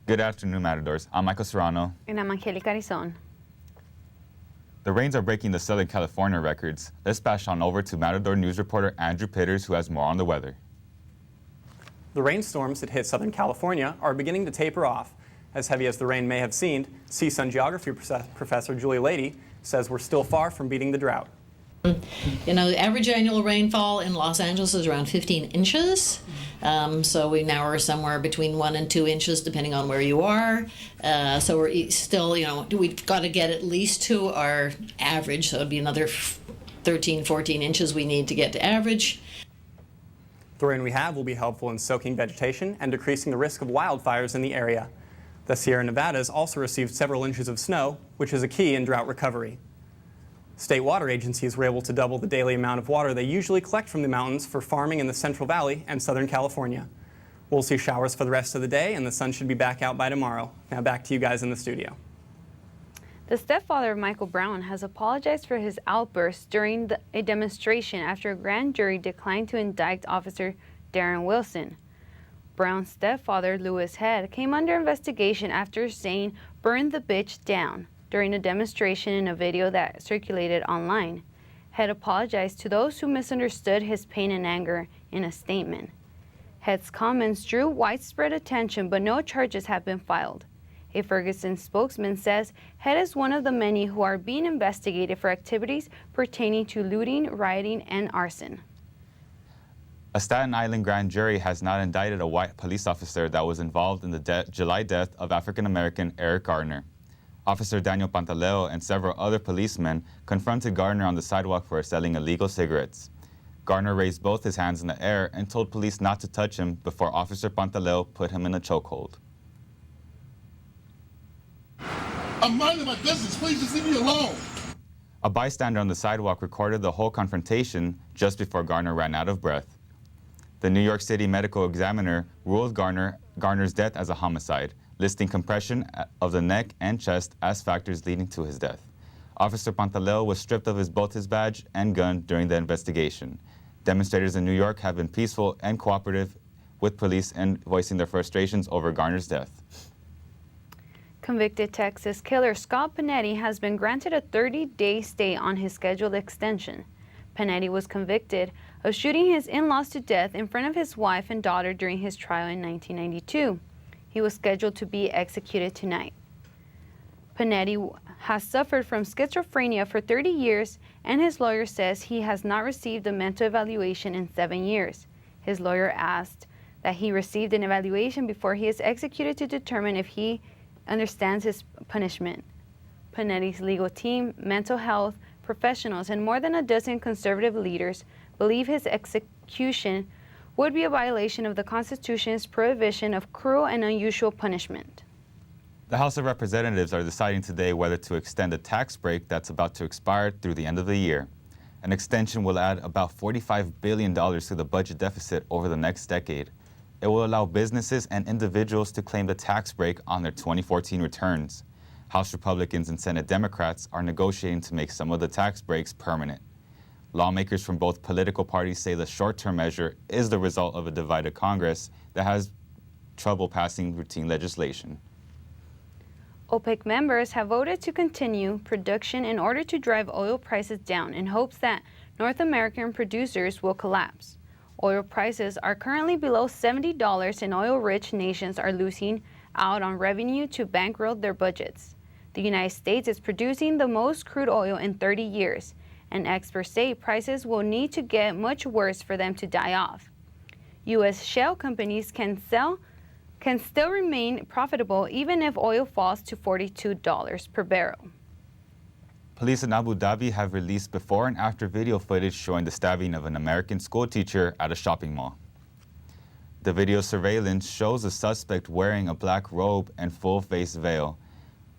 Good afternoon, Matadors. I'm Michael Serrano. And I'm Angelica, Arizon. The rains are breaking the Southern California records. Let's bash on over to Matador news reporter Andrew Pitters, who has more on the weather. The rainstorms that hit Southern California are beginning to taper off. As heavy as the rain may have seemed, CSUN Geography professor Laity says we're still far from beating the drought. You know, the average annual rainfall in Los Angeles is around 15 inches. So we now are somewhere between 1 and 2 inches, depending on where you are. So we're still, you know, we've got to get at least to our average. So it'd be another 13, 14 inches we need to get to average. The rain we have will be helpful in soaking vegetation and decreasing the risk of wildfires in the area. The Sierra Nevadas also received several inches of snow, which is a key in drought recovery. State water agencies were able to double the daily amount of water they usually collect from the mountains for farming in the Central Valley and Southern California. We'll see showers for the rest of the day, and the sun should be back out by tomorrow. Now back to you guys in the studio. The stepfather of Michael Brown has apologized for his outburst during a demonstration after a grand jury declined to indict Officer Darren Wilson. Brown's stepfather, Lewis Head, came under investigation after saying, "Burn the bitch down," during a demonstration in a video that circulated online. Head apologized to those who misunderstood his pain and anger in a statement. Head's comments drew widespread attention, but no charges have been filed. A Ferguson spokesman says Head is one of the many who are being investigated for activities pertaining to looting, rioting, and arson. A Staten Island grand jury has not indicted a white police officer that was involved in the July death of African-American Eric Garner. Officer Daniel Pantaleo and several other policemen confronted Garner on the sidewalk for selling illegal cigarettes. Garner raised both his hands in the air and told police not to touch him before Officer Pantaleo put him in a chokehold. I'm minding my business. Please just leave me alone. A bystander on the sidewalk recorded the whole confrontation just before Garner ran out of breath. The New York City medical examiner ruled Garner's death as a homicide, listing compression of the neck and chest as factors leading to his death. Officer Pantaleo was stripped of both his badge and gun during the investigation. Demonstrators in New York have been peaceful and cooperative with police and voicing their frustrations over Garner's death. Convicted Texas killer Scott Panetti has been granted a 30-day stay on his scheduled extension. Panetti was convicted of shooting his in-laws to death in front of his wife and daughter during his trial in 1992. He was scheduled to be executed tonight. Panetti has suffered from schizophrenia for 30 years, and his lawyer says he has not received a mental evaluation in 7 years. His lawyer asked that he received an evaluation before he is executed to determine if he understands his punishment. Panetti's legal team, mental health professionals, and more than a dozen conservative leaders believe his execution would be a violation of the Constitution's prohibition of cruel and unusual punishment. The House of Representatives are deciding today whether to extend a tax break that's about to expire through the end of the year. An extension will add about $45 billion to the budget deficit over the next decade. It will allow businesses and individuals to claim the tax break on their 2014 returns. House Republicans and Senate Democrats are negotiating to make some of the tax breaks permanent. Lawmakers from both political parties say the short-term measure is the result of a divided Congress that has trouble passing routine legislation. OPEC members have voted to continue production in order to drive oil prices down in hopes that North American producers will collapse. Oil prices are currently below $70 and oil-rich nations are losing out on revenue to bankroll their budgets. The United States is producing the most crude oil in 30 years, and experts say prices will need to get much worse for them to die off. U.S. shale companies can still remain profitable even if oil falls to $42 per barrel. Police in Abu Dhabi have released before and after video footage showing the stabbing of an American school teacher at a shopping mall. The video surveillance shows the suspect wearing a black robe and full-face veil.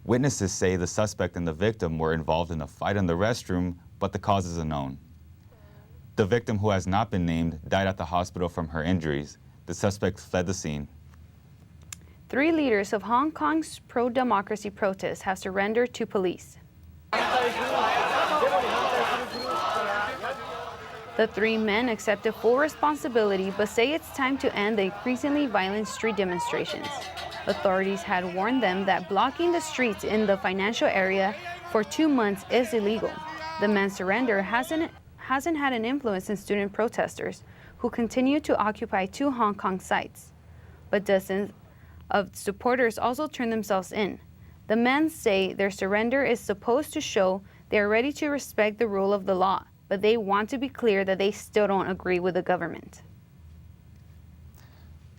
Witnesses say the suspect and the victim were involved in a fight in the restroom, but the cause is unknown. The victim, who has not been named, died at the hospital from her injuries. The suspect fled the scene. 3 leaders of Hong Kong's pro-democracy protests have surrendered to police. The three men accepted full responsibility but say it's time to end the increasingly violent street demonstrations. Authorities had warned them that blocking the streets in the financial area for 2 months is illegal. The men's surrender hasn't had an influence in student protesters, who continue to occupy 2 Hong Kong sites. But dozens of supporters also turned themselves in. The men say their surrender is supposed to show they are ready to respect the rule of the law, but they want to be clear that they still don't agree with the government.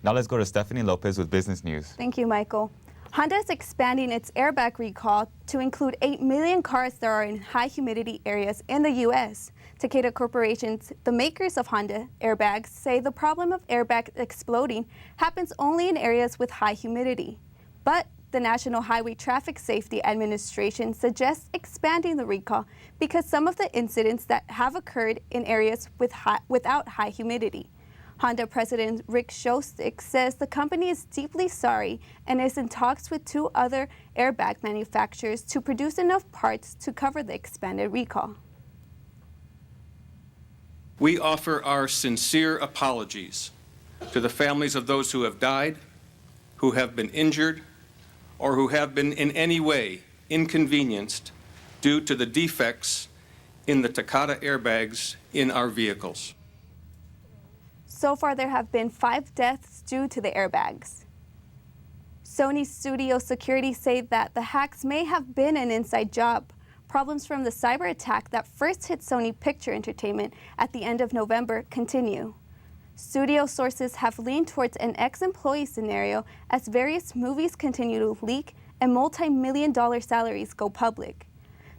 Now let's go to Stephanie Lopez with business news. Thank you, Michael. Honda is expanding its airbag recall to include 8 million cars that are in high humidity areas in the U.S. Takeda Corporations, the makers of Honda airbags, say the problem of airbags exploding happens only in areas with high humidity. But the National Highway Traffic Safety Administration suggests expanding the recall because some of the incidents that have occurred in areas without high humidity. Honda President Rick Shostak says the company is deeply sorry and is in talks with 2 other airbag manufacturers to produce enough parts to cover the expanded recall. We offer our sincere apologies to the families of those who have died, who have been injured, or who have been in any way inconvenienced due to the defects in the Takeda airbags in our vehicles. So far, there have been 5 deaths due to the airbags. Sony studio security say that the hacks may have been an inside job. Problems from the cyber attack that first hit Sony Picture Entertainment at the end of November continue. Studio sources have leaned towards an ex-employee scenario as various movies continue to leak and multi-million-dollar salaries go public.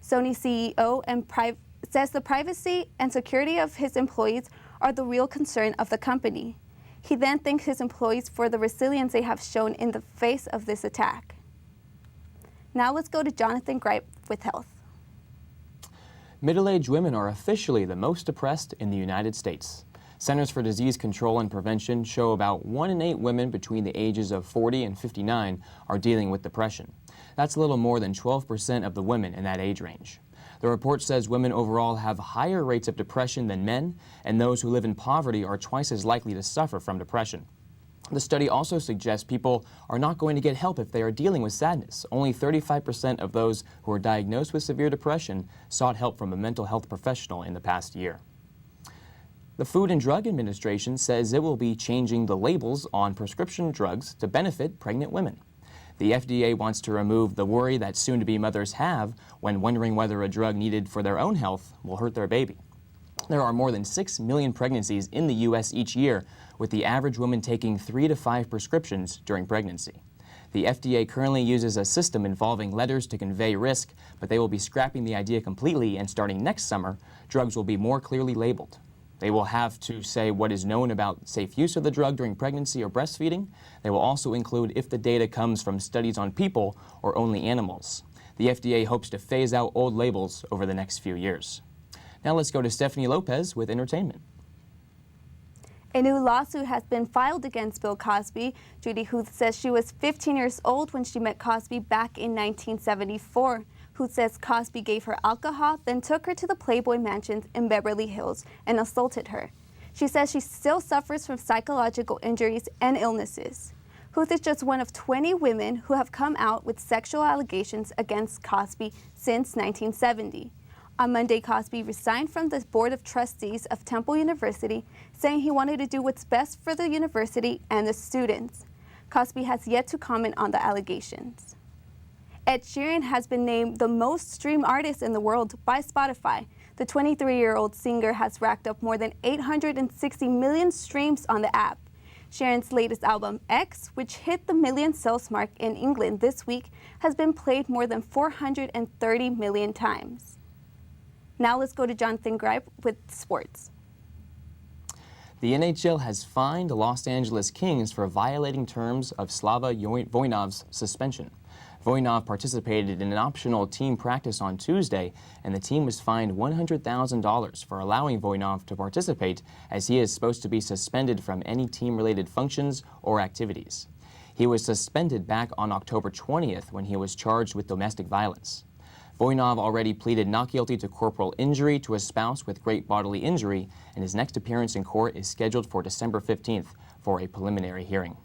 Sony CEO says the privacy and security of his employees are the real concern of the company. He then thanks his employees for the resilience they have shown in the face of this attack. Now let's go to Jonathan Gripe with health. Middle-aged women are officially the most depressed in the United States. Centers for Disease Control and Prevention show about 1 in 8 women between the ages of 40 and 59 are dealing with depression. That's a little more than 12% of the women in that age range. The report says women overall have higher rates of depression than men, and those who live in poverty are twice as likely to suffer from depression. The study also suggests people are not going to get help if they are dealing with sadness. Only 35% of those who are diagnosed with severe depression sought help from a mental health professional in the past year. The Food and Drug Administration says it will be changing the labels on prescription drugs to benefit pregnant women. The FDA wants to remove the worry that soon-to-be mothers have when wondering whether a drug needed for their own health will hurt their baby. There are more than 6 million pregnancies in the U.S. each year, with the average woman taking 3 to 5 prescriptions during pregnancy. The FDA currently uses a system involving letters to convey risk, but they will be scrapping the idea completely, and starting next summer, drugs will be more clearly labeled. They will have to say what is known about safe use of the drug during pregnancy or breastfeeding. They will also include if the data comes from studies on people or only animals. The FDA hopes to phase out old labels over the next few years. Now let's go to Stephanie Lopez with entertainment. A new lawsuit has been filed against Bill Cosby. Judy Huth says she was 15 years old when she met Cosby back in 1974. Huth says Cosby gave her alcohol, then took her to the Playboy Mansions in Beverly Hills and assaulted her. She says she still suffers from psychological injuries and illnesses. Huth is just one of 20 women who have come out with sexual allegations against Cosby since 1970. On Monday, Cosby resigned from the Board of Trustees of Temple University, saying he wanted to do what's best for the university and the students. Cosby has yet to comment on the allegations. Ed Sheeran has been named the most streamed artist in the world by Spotify. The 23-year-old singer has racked up more than 860 million streams on the app. Sheeran's latest album, X, which hit the million sales mark in England this week, has been played more than 430 million times. Now let's go to Jonathan Gripe with sports. The NHL has fined the Los Angeles Kings for violating terms of Slava Voinov's suspension. Voinov participated in an optional team practice on Tuesday, and the team was fined $100,000 for allowing Voinov to participate, as he is supposed to be suspended from any team-related functions or activities. He was suspended back on October 20th when he was charged with domestic violence. Voinov already pleaded not guilty to corporal injury to a spouse with great bodily injury, and his next appearance in court is scheduled for December 15th for a preliminary hearing.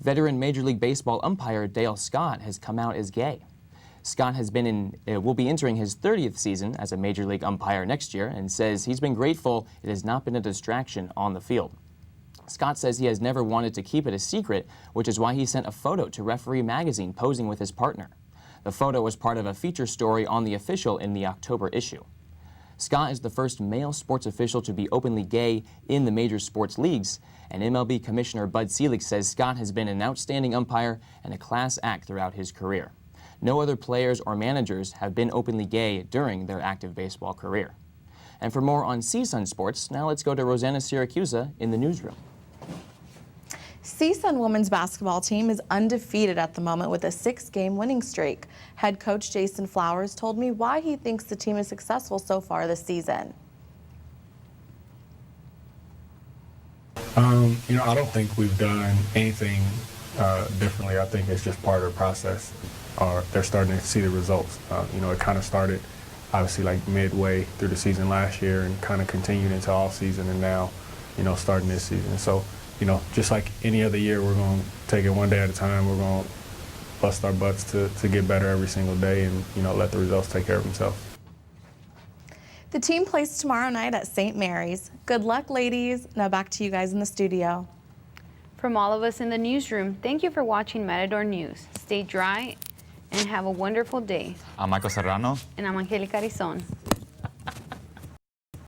Veteran Major League Baseball umpire Dale Scott has come out as gay. Scott will be entering his 30th season as a Major League umpire next year and says he's been grateful it has not been a distraction on the field. Scott says he has never wanted to keep it a secret, which is why he sent a photo to Referee Magazine posing with his partner. The photo was part of a feature story on The Official in the October issue. Scott is the first male sports official to be openly gay in the major sports leagues, and MLB Commissioner Bud Selig says Scott has been an outstanding umpire and a class act throughout his career. No other players or managers have been openly gay during their active baseball career. And for more on CSUN sports, now let's go to Rosanna Siracusa in the newsroom. CSUN women's basketball team is undefeated at the moment with a 6-game winning streak. Head coach Jason Flowers told me why he thinks the team is successful so far this season. I don't think we've done anything differently. I think it's just part of the process. They're starting to see the results. It kind of started obviously like midway through the season last year and kind of continued into all season, and now, starting this season. So, just like any other year, we're going to take it one day at a time. We're going to bust our butts to get better every single day and, let the results take care of themselves. The team plays tomorrow night at St. Mary's. Good luck, ladies. Now back to you guys in the studio. From all of us in the newsroom, thank you for watching Matador News. Stay dry and have a wonderful day. I'm Michael Serrano. And I'm Angelica Arizon.